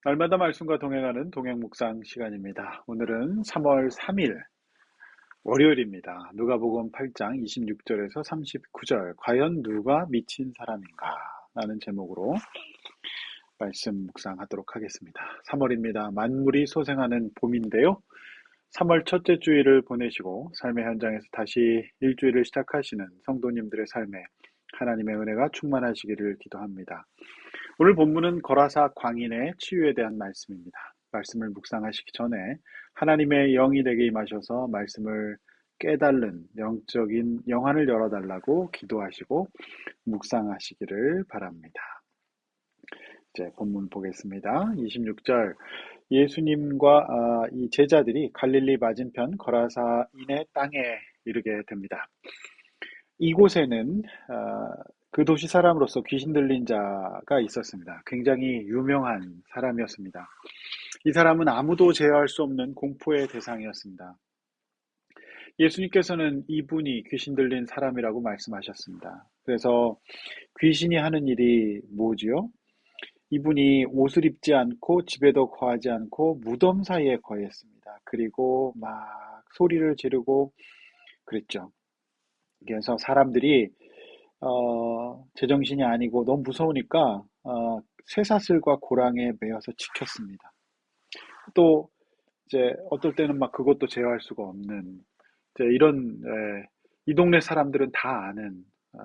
날마다 말씀과 동행하는 동행 묵상 시간입니다. 오늘은 3월 3일 월요일입니다. 누가복음 8장 26절에서 39절 과연 누가 미친 사람인가? 라는 제목으로 말씀 묵상하도록 하겠습니다. 3월입니다. 만물이 소생하는 봄인데요. 3월 첫째 주일을 보내시고 삶의 현장에서 다시 일주일을 시작하시는 성도님들의 삶에 하나님의 은혜가 충만하시기를 기도합니다. 오늘 본문은 거라사 광인의 치유에 대한 말씀입니다. 말씀을 묵상하시기 전에 하나님의 영이 내게 임하셔서 말씀을 깨달는 영적인 영안을 열어달라고 기도하시고 묵상하시기를 바랍니다. 이제 본문 보겠습니다. 26절 예수님과 이 제자들이 갈릴리 맞은편 거라사인의 땅에 이르게 됩니다. 이곳에는 그 도시 사람으로서 귀신 들린 자가 있었습니다. 굉장히 유명한 사람이었습니다. 이 사람은 아무도 제어할 수 없는 공포의 대상이었습니다. 예수님께서는 이분이 귀신 들린 사람이라고 말씀하셨습니다. 그래서 귀신이 하는 일이 뭐지요? 이분이 옷을 입지 않고 집에도 거하지 않고 무덤 사이에 거했습니다. 그리고 막 소리를 지르고 그랬죠. 그래서 사람들이 제정신이 아니고 너무 무서우니까 쇠사슬과 고랑에 매여서 지켰습니다. 또 이제 어떨 때는 막 그것도 제어할 수가 없는 이제 이런 이 동네 사람들은 다 아는 어,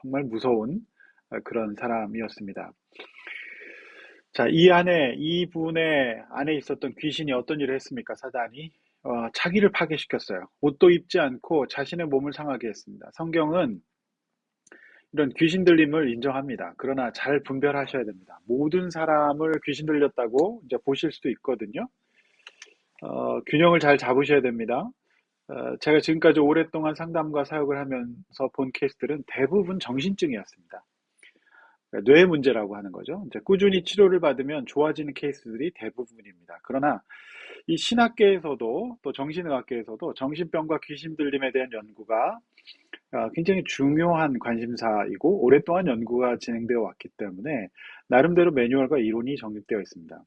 정말 무서운 그런 사람이었습니다. 자, 이분의 안에 있었던 귀신이 어떤 일을 했습니까? 사단이 자기를 파괴시켰어요. 옷도 입지 않고 자신의 몸을 상하게 했습니다. 성경은 이런 귀신 들림을 인정합니다. 그러나 잘 분별하셔야 됩니다. 모든 사람을 귀신 들렸다고 이제 보실 수도 있거든요. 균형을 잘 잡으셔야 됩니다. 제가 지금까지 오랫동안 상담과 사역을 하면서 본 케이스들은 대부분 정신증이었습니다. 뇌 문제라고 하는 거죠. 이제 꾸준히 치료를 받으면 좋아지는 케이스들이 대부분입니다. 그러나 이 신학계에서도 또 정신의학계에서도 정신병과 귀신 들림에 대한 연구가 굉장히 중요한 관심사이고 오랫동안 연구가 진행되어 왔기 때문에 나름대로 매뉴얼과 이론이 정립되어 있습니다.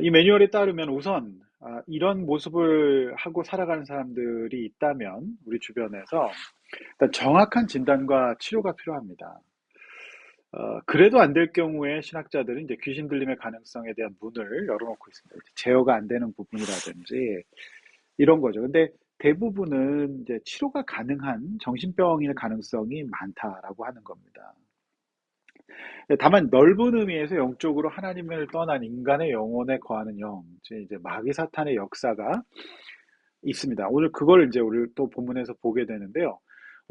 이 매뉴얼에 따르면 우선 이런 모습을 하고 살아가는 사람들이 있다면 우리 주변에서 일단 정확한 진단과 치료가 필요합니다. 그래도 안 될 경우에 신학자들은 이제 귀신 들림의 가능성에 대한 문을 열어놓고 있습니다. 제어가 안 되는 부분이라든지 이런 거죠. 근데 대부분은 이제 치료가 가능한 정신병일 가능성이 많다라고 하는 겁니다. 다만 넓은 의미에서 영적으로 하나님을 떠난 인간의 영혼에 거하는 영, 즉 이제 마귀 사탄의 역사가 있습니다. 오늘 그걸 이제 우리 또 본문에서 보게 되는데요.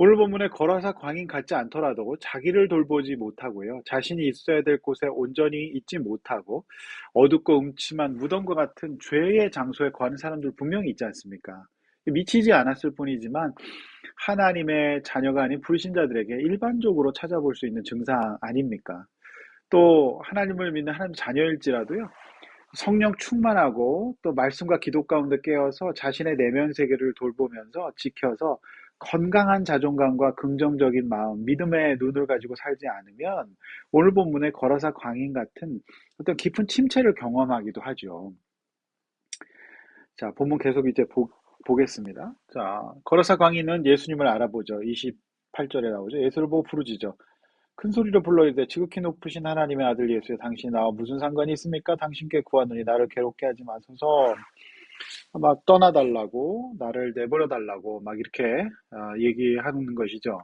오늘 본문에 거라사 광인 같지 않더라도 자기를 돌보지 못하고요. 자신이 있어야 될 곳에 온전히 있지 못하고 어둡고 음침한 무덤과 같은 죄의 장소에 거하는 사람들 분명히 있지 않습니까? 미치지 않았을 뿐이지만 하나님의 자녀가 아닌 불신자들에게 일반적으로 찾아볼 수 있는 증상 아닙니까? 또 하나님을 믿는 하나님 자녀일지라도요. 성령 충만하고 또 말씀과 기도 가운데 깨어서 자신의 내면 세계를 돌보면서 지켜서 건강한 자존감과 긍정적인 마음, 믿음의 눈을 가지고 살지 않으면 오늘 본문의 거라사 광인 같은 어떤 깊은 침체를 경험하기도 하죠. 자, 본문 계속 이제 보겠습니다. 자, 거라사 광인은 예수님을 알아보죠. 28절에 나오죠. 예수를 보고 부르짖어 큰 소리로 불러 이르되 지극히 높으신 하나님의 아들 예수여 당신이 나와 무슨 상관이 있습니까? 당신께 구하노니 나를 괴롭게 하지 마소서. 막 떠나달라고 나를 내버려 달라고 막 이렇게 얘기하는 것이죠.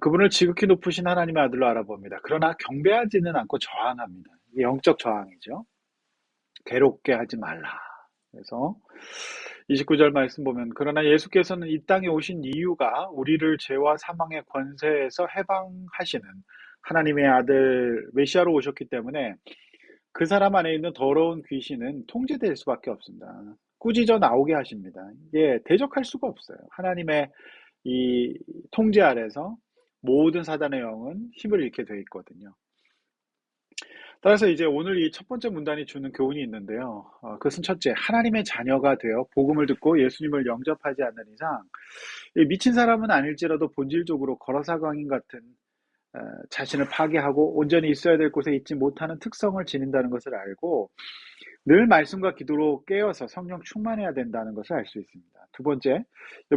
그분을 지극히 높으신 하나님의 아들로 알아봅니다. 그러나 경배하지는 않고 저항합니다. 이게 영적 저항이죠. 괴롭게 하지 말라. 그래서 29절 말씀 보면 그러나 예수께서는 이 땅에 오신 이유가 우리를 죄와 사망의 권세에서 해방하시는 하나님의 아들 메시아로 오셨기 때문에 그 사람 안에 있는 더러운 귀신은 통제될 수밖에 없습니다. 꾸짖어 나오게 하십니다. 이게 대적할 수가 없어요. 하나님의 이 통제 아래서 모든 사단의 영은 힘을 잃게 돼 있거든요. 따라서 이제 오늘 이 첫 번째 문단이 주는 교훈이 있는데요. 그것은 첫째, 하나님의 자녀가 되어 복음을 듣고 예수님을 영접하지 않는 이상 미친 사람은 아닐지라도 본질적으로 거라사 광인 같은 자신을 파괴하고 온전히 있어야 될 곳에 있지 못하는 특성을 지닌다는 것을 알고 늘 말씀과 기도로 깨어서 성령 충만해야 된다는 것을 알 수 있습니다. 두 번째,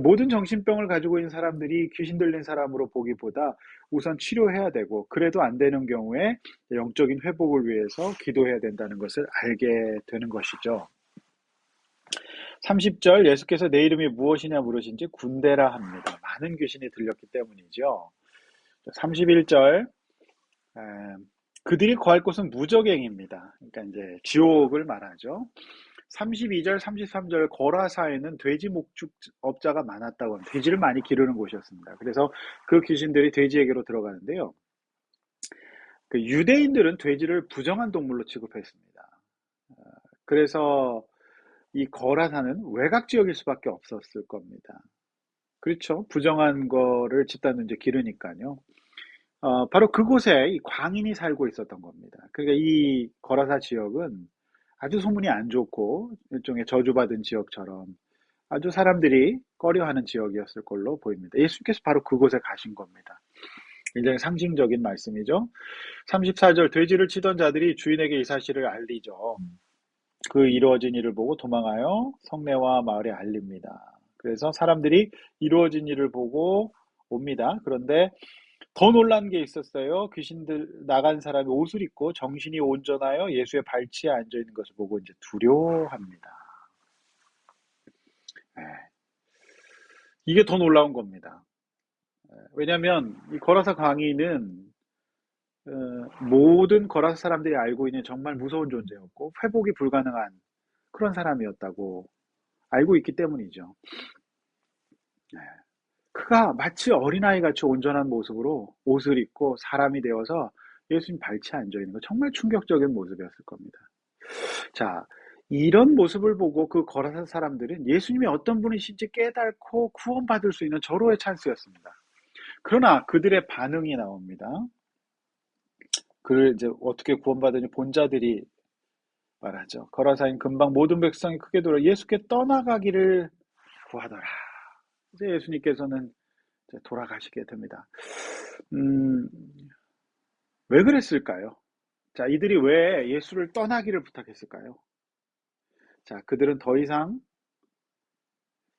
모든 정신병을 가지고 있는 사람들이 귀신 들린 사람으로 보기보다 우선 치료해야 되고 그래도 안 되는 경우에 영적인 회복을 위해서 기도해야 된다는 것을 알게 되는 것이죠. 30절 예수께서 내 이름이 무엇이냐 물으신지 군대라 합니다. 많은 귀신이 들렸기 때문이죠. 31절 그들이 거할 곳은 무저갱입니다. 그러니까 이제 지옥을 말하죠. 32절, 33절 거라사에는 돼지 목축업자가 많았다고 합니다. 돼지를 많이 기르는 곳이었습니다. 그래서 그 귀신들이 돼지에게로 들어가는데요. 그 유대인들은 돼지를 부정한 동물로 취급했습니다. 그래서 이 거라사는 외곽 지역일 수밖에 없었을 겁니다. 그렇죠. 부정한 거를 집단 이제 기르니까요. 바로 그곳에 이 광인이 살고 있었던 겁니다. 그러니까 이 거라사 지역은 아주 소문이 안 좋고 일종의 저주받은 지역처럼 아주 사람들이 꺼려하는 지역이었을 걸로 보입니다. 예수께서 바로 그곳에 가신 겁니다. 굉장히 상징적인 말씀이죠. 34절 돼지를 치던 자들이 주인에게 이 사실을 알리죠. 그 이루어진 일을 보고 도망하여 성내와 마을에 알립니다. 그래서 사람들이 이루어진 일을 보고 옵니다. 그런데 더 놀란 게 있었어요. 귀신들 나간 사람이 옷을 입고 정신이 온전하여 예수의 발치에 앉아 있는 것을 보고 이제 두려워합니다. 네. 이게 더 놀라운 겁니다. 왜냐하면 이 거라사 광인은 모든 거라사 사람들이 알고 있는 정말 무서운 존재였고 회복이 불가능한 그런 사람이었다고 알고 있기 때문이죠. 네. 그가 마치 어린아이같이 온전한 모습으로 옷을 입고 사람이 되어서 예수님 발치에 앉아있는 거 정말 충격적인 모습이었을 겁니다. 자, 이런 모습을 보고 그 거라사 사람들은 예수님이 어떤 분이신지 깨닫고 구원받을 수 있는 절호의 찬스였습니다. 그러나 그들의 반응이 나옵니다. 그를 이제 어떻게 구원받으니 본자들이 말하죠. 거라사인 근방 모든 백성이 크게 돌아 예수께 떠나가기를 구하더라. 이제 예수님께서는 이제 돌아가시게 됩니다. 음, 왜 그랬을까요? 자, 이들이 왜 예수를 떠나기를 부탁했을까요? 자, 그들은 더 이상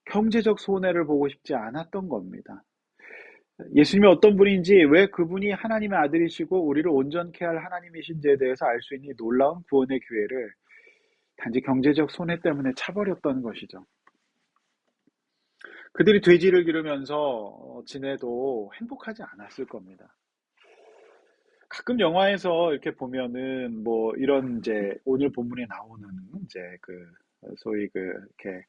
경제적 손해를 보고 싶지 않았던 겁니다. 예수님이 어떤 분인지, 왜 그분이 하나님의 아들이시고 우리를 온전케 할 하나님이신지에 대해서 알 수 있는 놀라운 구원의 기회를 단지 경제적 손해 때문에 차버렸던 것이죠. 그들이 돼지를 기르면서 지내도 행복하지 않았을 겁니다. 가끔 영화에서 이렇게 보면은 뭐 이런 이제 오늘 본문에 나오는 이제 그 소위 그 이렇게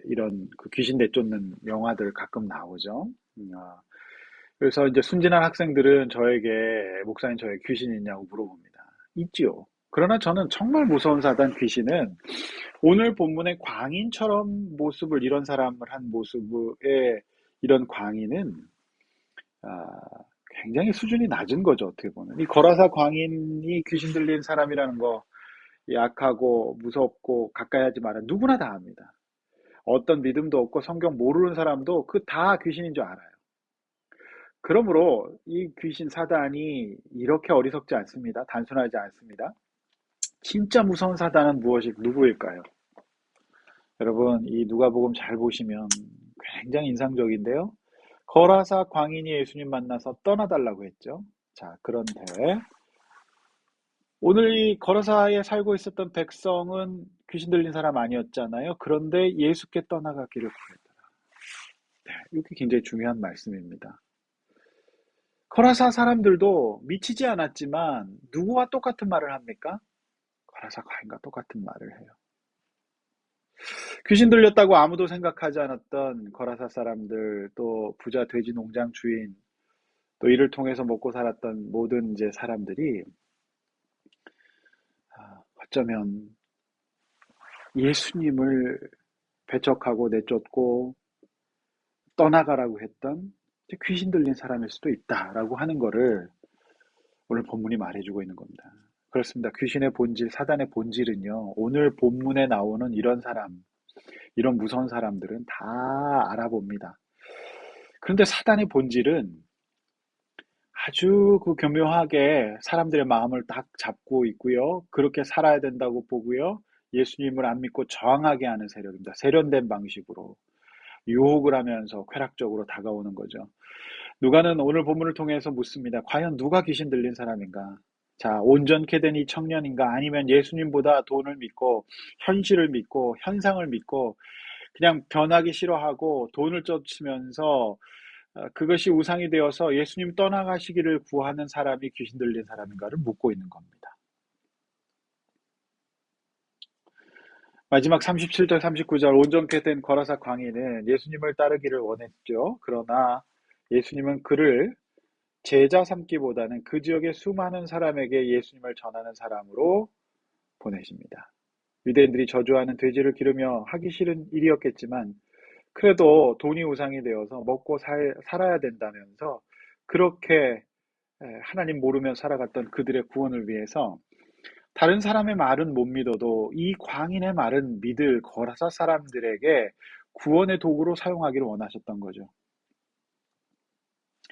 이런 그 귀신 내쫓는 영화들 가끔 나오죠. 그래서 이제 순진한 학생들은 저에게 목사님 저에게 귀신 있냐고 물어봅니다. 있지요. 그러나 저는 정말 무서운 사단 귀신은 오늘 본문의 광인처럼 모습을 이런 사람을 한 모습의 이런 광인은 아, 굉장히 수준이 낮은 거죠, 어떻게 보면. 이 거라사 광인이 귀신 들린 사람이라는 거 약하고 무섭고 가까이 하지 마라. 누구나 다 압니다. 어떤 믿음도 없고 성경 모르는 사람도 그 다 귀신인 줄 알아요. 그러므로 이 귀신 사단이 이렇게 어리석지 않습니다. 단순하지 않습니다. 진짜 무서운 사단은 누구일까요? 여러분, 이 누가복음 잘 보시면 굉장히 인상적인데요. 거라사 광인이 예수님 만나서 떠나달라고 했죠. 자, 그런데 오늘 이 거라사에 살고 있었던 백성은 귀신 들린 사람 아니었잖아요. 그런데 예수께 떠나가기를 구했더라. 네, 이게 굉장히 중요한 말씀입니다. 거라사 사람들도 미치지 않았지만 누구와 똑같은 말을 합니까? 거라사 과인과 똑같은 말을 해요. 귀신 들렸다고 아무도 생각하지 않았던 거라사 사람들, 또 부자 돼지 농장 주인, 또 이를 통해서 먹고 살았던 모든 이제 사람들이 어쩌면 예수님을 배척하고 내쫓고 떠나가라고 했던 귀신 들린 사람일 수도 있다라고 하는 거를 오늘 본문이 말해주고 있는 겁니다. 그렇습니다. 귀신의 본질, 사단의 본질은요, 오늘 본문에 나오는 이런 사람, 이런 무서운 사람들은 다 알아봅니다. 그런데 사단의 본질은 아주 그 교묘하게 사람들의 마음을 딱 잡고 있고요. 그렇게 살아야 된다고 보고요. 예수님을 안 믿고 저항하게 하는 세력입니다. 세련된 방식으로 유혹을 하면서 쾌락적으로 다가오는 거죠. 누가는 오늘 본문을 통해서 묻습니다. 과연 누가 귀신 들린 사람인가? 자, 온전케 된 이 청년인가? 아니면 예수님보다 돈을 믿고 현실을 믿고 현상을 믿고 그냥 변하기 싫어하고 돈을 쫓으면서 그것이 우상이 되어서 예수님 떠나가시기를 구하는 사람이 귀신 들린 사람인가를 묻고 있는 겁니다. 마지막 37절, 39절 온전케 된 거라사 광인은 예수님을 따르기를 원했죠. 그러나 예수님은 그를 제자 삼기보다는 그 지역의 수많은 사람에게 예수님을 전하는 사람으로 보내십니다. 유대인들이 저주하는 돼지를 기르며 하기 싫은 일이었겠지만 그래도 돈이 우상이 되어서 먹고 살아야 된다면서 그렇게 하나님 모르며 살아갔던 그들의 구원을 위해서 다른 사람의 말은 못 믿어도 이 광인의 말은 믿을 거라사 사람들에게 구원의 도구로 사용하기를 원하셨던 거죠.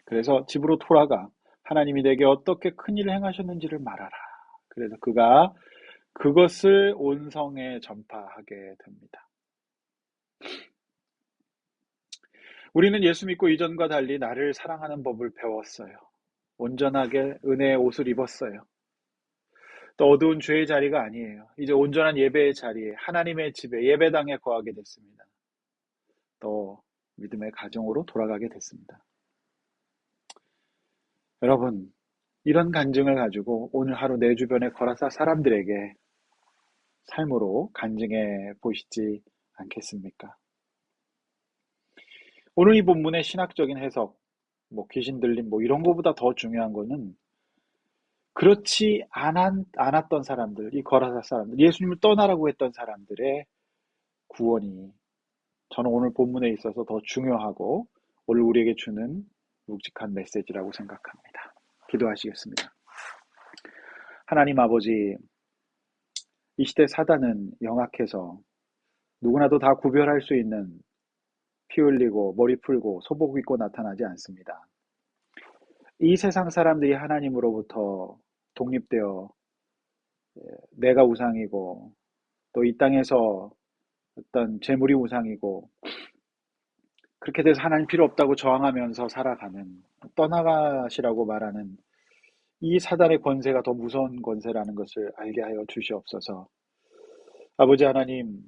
그래서 집으로 돌아가 하나님이 내게 어떻게 큰 일을 행하셨는지를 말하라. 그래서 그가 그것을 온 성에 전파하게 됩니다. 우리는 예수 믿고 이전과 달리 나를 사랑하는 법을 배웠어요. 온전하게 은혜의 옷을 입었어요. 또 어두운 죄의 자리가 아니에요. 이제 온전한 예배의 자리에 하나님의 집에 예배당에 거하게 됐습니다. 또 믿음의 가정으로 돌아가게 됐습니다. 여러분, 이런 간증을 가지고 오늘 하루 내 주변의 거라사 사람들에게 삶으로 간증해 보시지 않겠습습니까? 오늘 이 본문의 신학적인 해석, 귀신 들림, 이런 거보다 더 중요한 거는 그렇지 않았던 사람들, 이 거라사 사람들, 예수님을 떠나라고 했던 사람들의 구원이 저는 오늘 본문에 있어서 더 중요하고 오늘 우리에게 주는 묵직한 메시지라고 생각합니다. 기도하시겠습니다. 하나님 아버지, 이 시대 사단은 영악해서 누구나도 다 구별할 수 있는 피 흘리고 머리 풀고 소복 입고 나타나지 않습니다. 이 세상 사람들이 하나님으로부터 독립되어 내가 우상이고 또 이 땅에서 어떤 재물이 우상이고 그렇게 돼서 하나님 필요 없다고 저항하면서 살아가는 떠나가시라고 말하는 이 사단의 권세가 더 무서운 권세라는 것을 알게 하여 주시옵소서. 아버지 하나님,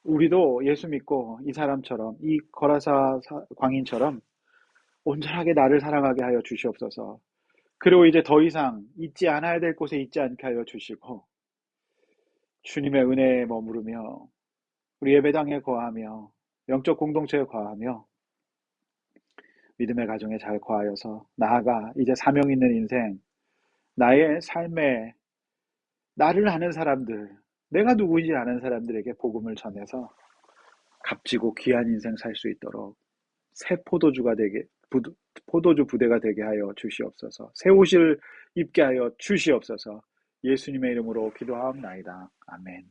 우리도 예수 믿고 이 사람처럼 이 거라사 광인처럼 온전하게 나를 사랑하게 하여 주시옵소서. 그리고 이제 더 이상 있지 않아야 될 곳에 있지 않게 하여 주시고 주님의 은혜에 머무르며 우리 예배당에 거하며 영적 공동체에 거하며 믿음의 가정에 잘 거하여서 나아가 이제 사명 있는 인생, 나의 삶에 나를 아는 사람들, 내가 누구인지 아는 사람들에게 복음을 전해서 값지고 귀한 인생 살 수 있도록 새 포도주 부대가 되게 하여 주시옵소서. 새 옷을 입게 하여 주시옵소서. 예수님의 이름으로 기도하옵나이다. 아멘.